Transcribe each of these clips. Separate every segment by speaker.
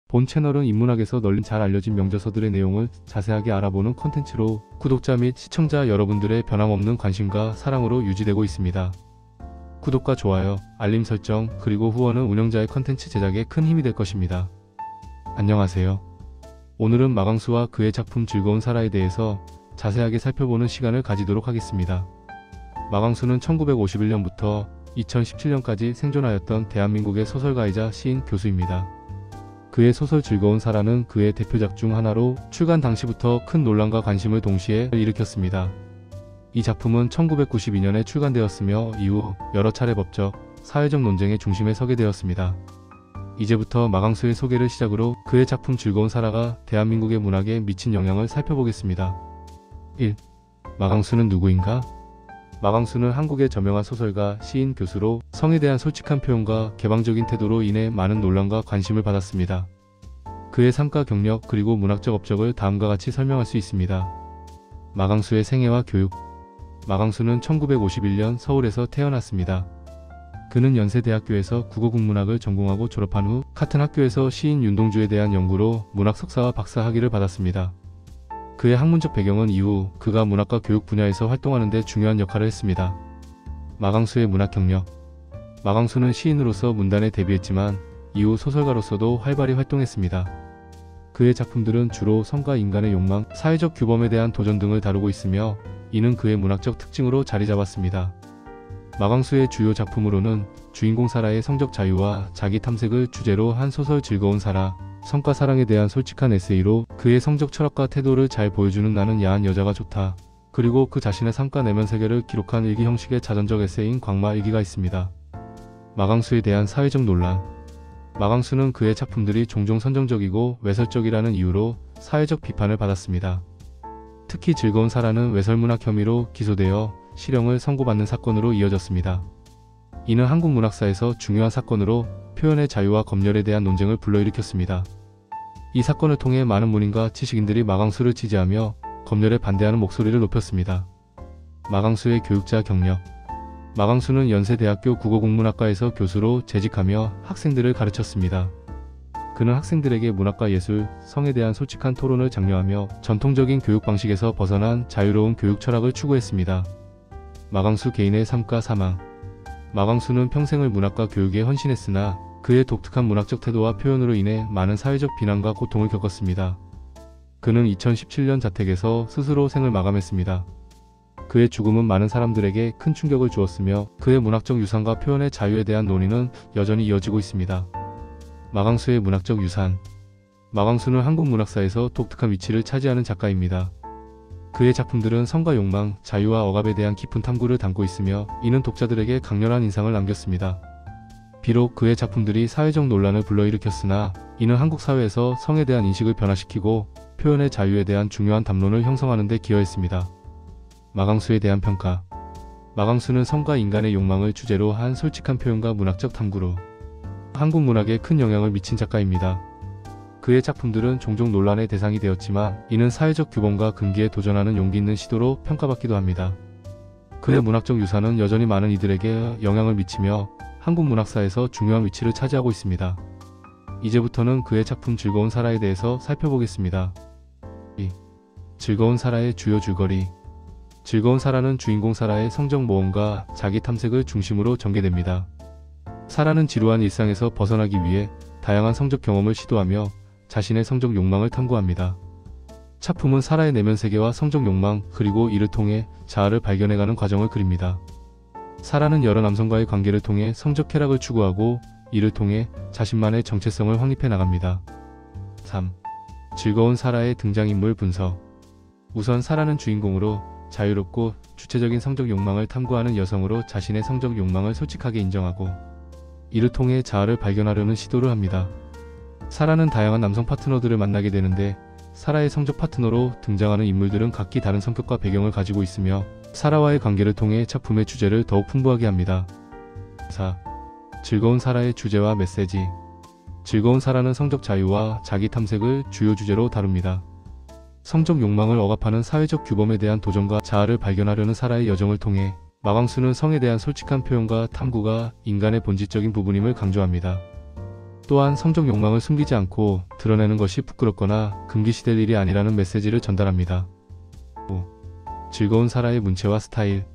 Speaker 1: 본 채널은 인문학에서 널리 잘 알려진 명저서들의 내용을 자세하게 알아보는 콘텐츠로 구독자 및 시청자 여러분들의 변함없는 관심과 사랑으로 유지되고 있습니다. 구독과 좋아요, 알림 설정, 그리고 후원은 운영자의 콘텐츠 제작에 큰 힘이 될 것입니다. 안녕하세요. 오늘은 마강수와 그의 작품 즐거운 사라에 대해서 자세하게 살펴보는 시간을 가지도록 하겠습니다. 마강수는 1951년부터 2017년까지 생존하였던 대한민국의 소설가이자 시인 교수입니다. 그의 소설 즐거운 사라는 그의 대표작 중 하나로 출간 당시부터 큰 논란과 관심을 동시에 일으켰습니다. 이 작품은 1992년에 출간되었으며 이후 여러 차례 법적, 사회적 논쟁의 중심에 서게 되었습니다. 이제부터 마강수의 소개를 시작으로 그의 작품 즐거운 사라가 대한민국의 문학에 미친 영향을 살펴보겠습니다. 1. 마강수는 누구인가? 마강수는 한국의 저명한 소설가, 시인, 교수로 성에 대한 솔직한 표현과 개방적인 태도로 인해 많은 논란과 관심을 받았습니다. 그의 삶과 경력 그리고 문학적 업적을 다음과 같이 설명할 수 있습니다. 마강수의 생애와 교육. 마강수는 1951년 서울에서 태어났습니다. 그는 연세대학교에서 국어국문학을 전공하고 졸업한 후 같은 학교에서 시인 윤동주에 대한 연구로 문학 석사와 박사 학위를 받았습니다. 그의 학문적 배경은 이후 그가 문학과 교육 분야에서 활동하는 데 중요한 역할을 했습니다. 마강수의 문학 경력. 마강수는 시인으로서 문단에 데뷔했지만 이후 소설가로서도 활발히 활동했습니다. 그의 작품들은 주로 성과, 인간의 욕망, 사회적 규범에 대한 도전 등을 다루고 있으며 이는 그의 문학적 특징으로 자리 잡았습니다. 마강수의 주요 작품으로는 주인공 사라의 성적 자유와 자기 탐색을 주제로 한 소설 즐거운 사라, 성과 사랑에 대한 솔직한 에세이로 그의 성적 철학과 태도를 잘 보여주는 나는 야한 여자가 좋다, 그리고 그 자신의 삶과 내면 세계를 기록한 일기 형식의 자전적 에세이인 광마 일기가 있습니다. 마강수에 대한 사회적 논란. 마강수는 그의 작품들이 종종 선정적이고 외설적이라는 이유로 사회적 비판을 받았습니다. 특히 즐거운 사라는 외설문학 혐의로 기소되어 실형을 선고받는 사건으로 이어졌습니다. 이는 한국 문학사에서 중요한 사건으로 표현의 자유와 검열에 대한 논쟁을 불러일으켰습니다. 이 사건을 통해 많은 문인과 지식인들이 마강수를 지지하며 검열에 반대하는 목소리를 높였습니다. 마강수의 교육자 경력. 마강수는 연세대학교 국어국문학과에서 교수로 재직하며 학생들을 가르쳤습니다. 그는 학생들에게 문학과 예술, 성에 대한 솔직한 토론을 장려하며 전통적인 교육 방식에서 벗어난 자유로운 교육 철학을 추구했습니다. 마강수 개인의 삶과 사망. 마강수는 평생을 문학과 교육에 헌신했으나 그의 독특한 문학적 태도와 표현으로 인해 많은 사회적 비난과 고통을 겪었습니다. 그는 2017년 자택에서 스스로 생을 마감했습니다. 그의 죽음은 많은 사람들에게 큰 충격을 주었으며 그의 문학적 유산과 표현의 자유에 대한 논의는 여전히 이어지고 있습니다. 마강수의 문학적 유산. 마강수는 한국 문학사에서 독특한 위치를 차지하는 작가입니다. 그의 작품들은 성과 욕망, 자유와 억압에 대한 깊은 탐구를 담고 있으며 이는 독자들에게 강렬한 인상을 남겼습니다. 비록 그의 작품들이 사회적 논란을 불러일으켰으나 이는 한국 사회에서 성에 대한 인식을 변화시키고 표현의 자유에 대한 중요한 담론을 형성하는 데 기여했습니다. 마강수에 대한 평가. 마강수는 성과 인간의 욕망을 주제로 한 솔직한 표현과 문학적 탐구로 한국 문학에 큰 영향을 미친 작가입니다. 그의 작품들은 종종 논란의 대상이 되었지만 이는 사회적 규범과 금기에 도전하는 용기 있는 시도로 평가받기도 합니다. 그의 문학적 유산은 여전히 많은 이들에게 영향을 미치며 한국 문학사에서 중요한 위치를 차지하고 있습니다. 이제부터는 그의 작품 즐거운 사라에 대해서 살펴보겠습니다. 2. 즐거운 사라의 주요 줄거리. 즐거운 사라는 주인공 사라의 성적 모험과 자기 탐색을 중심으로 전개됩니다. 사라는 지루한 일상에서 벗어나기 위해 다양한 성적 경험을 시도하며 자신의 성적 욕망을 탐구합니다. 작품은 사라의 내면 세계와 성적 욕망 그리고 이를 통해 자아를 발견해가는 과정을 그립니다. 사라는 여러 남성과의 관계를 통해 성적 쾌락을 추구하고 이를 통해 자신만의 정체성을 확립해 나갑니다. 3. 즐거운 사라의 등장인물 분석. 우선 사라는 주인공으로 자유롭고 주체적인 성적 욕망을 탐구하는 여성으로 자신의 성적 욕망을 솔직하게 인정하고 이를 통해 자아를 발견하려는 시도를 합니다. 사라는 다양한 남성 파트너들을 만나게 되는데 사라의 성적 파트너로 등장하는 인물들은 각기 다른 성격과 배경을 가지고 있으며 사라와의 관계를 통해 작품의 주제를 더욱 풍부하게 합니다. 4. 즐거운 사라의 주제와 메시지. 즐거운 사라는 성적 자유와 자기 탐색을 주요 주제로 다룹니다. 성적 욕망을 억압하는 사회적 규범에 대한 도전과 자아를 발견하려는 사라의 여정을 통해 마강수는 성에 대한 솔직한 표현과 탐구가 인간의 본질적인 부분임을 강조합니다. 또한 성적 욕망을 숨기지 않고 드러내는 것이 부끄럽거나 금기시될 일이 아니라는 메시지를 전달합니다. 5. 즐거운 사라의 문체와 스타일.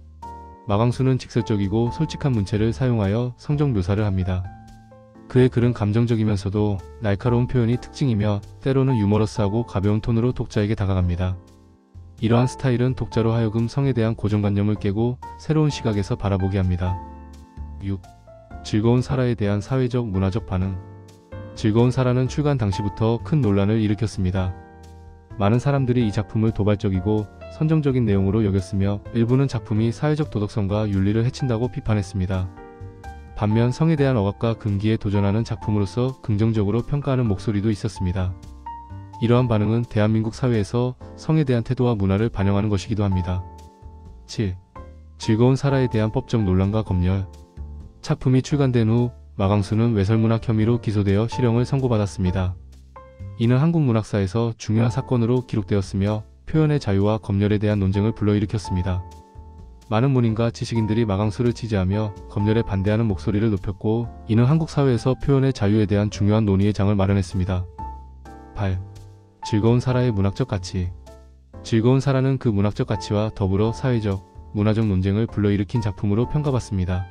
Speaker 1: 마광수는 직설적이고 솔직한 문체를 사용하여 성적 묘사를 합니다. 그의 글은 감정적이면서도 날카로운 표현이 특징이며 때로는 유머러스하고 가벼운 톤으로 독자에게 다가갑니다. 이러한 스타일은 독자로 하여금 성에 대한 고정관념을 깨고 새로운 시각에서 바라보게 합니다. 6. 즐거운 사라에 대한 사회적 문화적 반응. 즐거운 사라는 출간 당시부터 큰 논란을 일으켰습니다. 많은 사람들이 이 작품을 도발적이고 선정적인 내용으로 여겼으며 일부는 작품이 사회적 도덕성과 윤리를 해친다고 비판했습니다. 반면 성에 대한 억압과 금기에 도전하는 작품으로서 긍정적으로 평가하는 목소리도 있었습니다. 이러한 반응은 대한민국 사회에서 성에 대한 태도와 문화를 반영하는 것이기도 합니다. 7. 즐거운 사라에 대한 법적 논란과 검열. 작품이 출간된 후 마광수는 외설문학 혐의로 기소되어 실형을 선고받았습니다. 이는 한국 문학사에서 중요한 사건으로 기록되었으며 표현의 자유와 검열에 대한 논쟁을 불러일으켰습니다. 많은 문인과 지식인들이 마광수를 지지하며 검열에 반대하는 목소리를 높였고 이는 한국 사회에서 표현의 자유에 대한 중요한 논의의 장을 마련했습니다. 8. 즐거운 사라의 문학적 가치. 즐거운 사라는 그 문학적 가치와 더불어 사회적, 문화적 논쟁을 불러일으킨 작품으로 평가받습니다.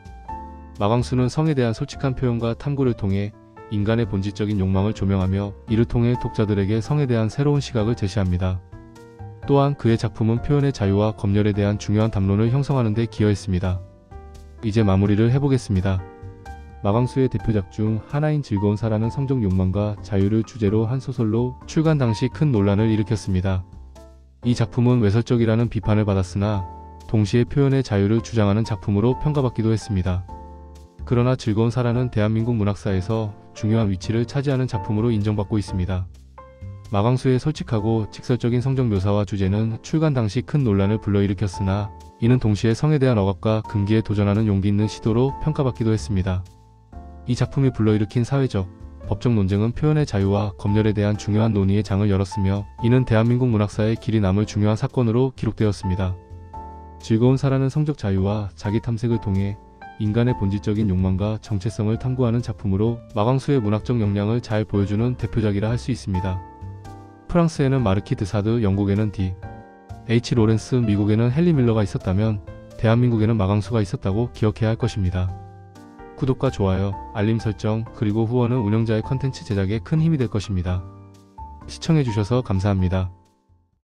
Speaker 1: 마광수는 성에 대한 솔직한 표현과 탐구를 통해 인간의 본질적인 욕망을 조명하며 이를 통해 독자들에게 성에 대한 새로운 시각을 제시합니다. 또한 그의 작품은 표현의 자유와 검열에 대한 중요한 담론을 형성하는 데 기여했습니다. 이제 마무리를 해보겠습니다. 마광수의 대표작 중 하나인 즐거운 사라는 성적 욕망과 자유를 주제로 한 소설로 출간 당시 큰 논란을 일으켰습니다. 이 작품은 외설적이라는 비판을 받았으나 동시에 표현의 자유를 주장하는 작품으로 평가받기도 했습니다. 그러나 즐거운 사라는 대한민국 문학사에서 중요한 위치를 차지하는 작품으로 인정받고 있습니다. 마광수의 솔직하고 직설적인 성적 묘사와 주제는 출간 당시 큰 논란을 불러일으켰으나 이는 동시에 성에 대한 억압과 금기에 도전하는 용기 있는 시도로 평가받기도 했습니다. 이 작품이 불러일으킨 사회적, 법적 논쟁은 표현의 자유와 검열에 대한 중요한 논의의 장을 열었으며 이는 대한민국 문학사에 길이 남을 중요한 사건으로 기록되었습니다. 즐거운 사라는 성적 자유와 자기 탐색을 통해 인간의 본질적인 욕망과 정체성을 탐구하는 작품으로 마광수의 문학적 역량을 잘 보여주는 대표작이라 할 수 있습니다. 프랑스에는 마르키 드 사드, 영국에는 D.H. 로렌스, 미국에는 헨리 밀러가 있었다면 대한민국에는 마광수가 있었다고 기억해야 할 것입니다. 구독과 좋아요, 알림 설정, 그리고 후원은 운영자의 컨텐츠 제작에 큰 힘이 될 것입니다. 시청해주셔서 감사합니다.